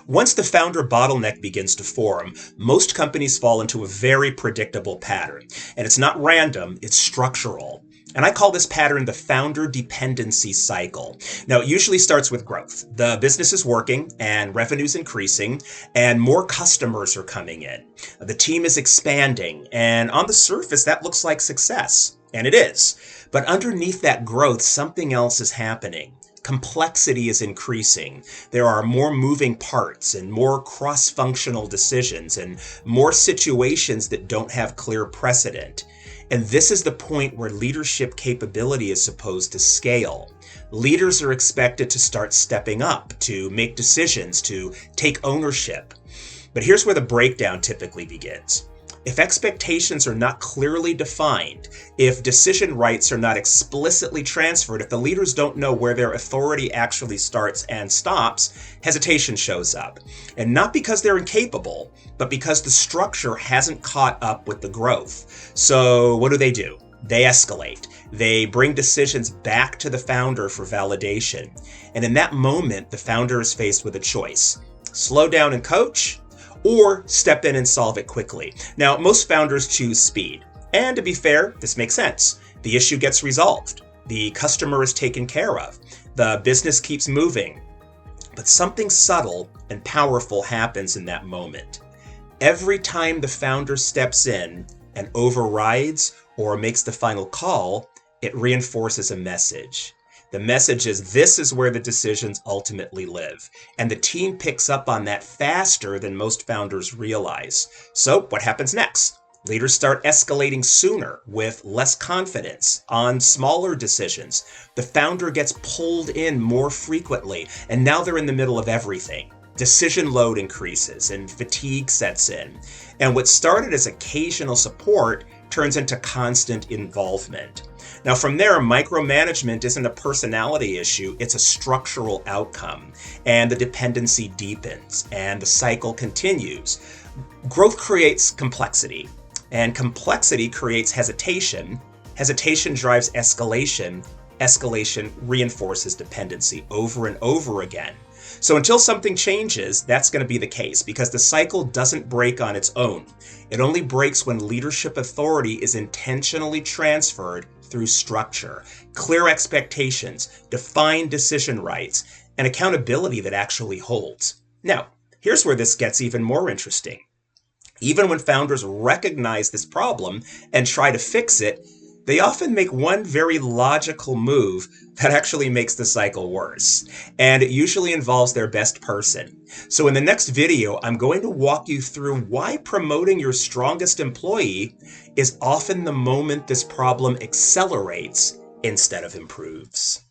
Once the founder bottleneck begins to form, most companies fall into a very predictable pattern. And it's not random, it's structural. And I call this pattern the Founder Dependency Cycle. Now, it usually starts with growth. The business is working and revenue's increasing and more customers are coming in. The team is expanding, and on the surface, that looks like success. And it is. But underneath that growth, something else is happening. Complexity is increasing. There are more moving parts and more cross-functional decisions and more situations that don't have clear precedent. And this is the point where leadership capability is supposed to scale. Leaders are expected to start stepping up, to make decisions, to take ownership. But here's where the breakdown typically begins. If expectations are not clearly defined, if decision rights are not explicitly transferred, if the leaders don't know where their authority actually starts and stops, hesitation shows up. And not because they're incapable, but because the structure hasn't caught up with the growth. So what do? They escalate. They bring decisions back to the founder for validation. And in that moment, the founder is faced with a choice. Slow down and coach, or step in and solve it quickly. Now, most founders choose speed. And to be fair, this makes sense. The issue gets resolved. The customer is taken care of. The business keeps moving. But something subtle and powerful happens in that moment. Every time the founder steps in and overrides or makes the final call, it reinforces a message. The message is, this is where the decisions ultimately live. And the team picks up on that faster than most founders realize. So what happens next? Leaders start escalating sooner with less confidence on smaller decisions. The founder gets pulled in more frequently, and now they're in the middle of everything. Decision load increases and fatigue sets in. And what started as occasional support turns into constant involvement. Now, from there, micromanagement isn't a personality issue, it's a structural outcome. And the dependency deepens, and the cycle continues. Growth creates complexity, and complexity creates hesitation. Hesitation drives escalation. Escalation reinforces dependency over and over again. So until something changes, that's going to be the case, because the cycle doesn't break on its own. It only breaks when leadership authority is intentionally transferred through structure, clear expectations, defined decision rights, and accountability that actually holds. Now, here's where this gets even more interesting. Even when founders recognize this problem and try to fix it, they often make one very logical move that actually makes the cycle worse. And it usually involves their best person. So in the next video, I'm going to walk you through why promoting your strongest employee is often the moment this problem accelerates instead of improves.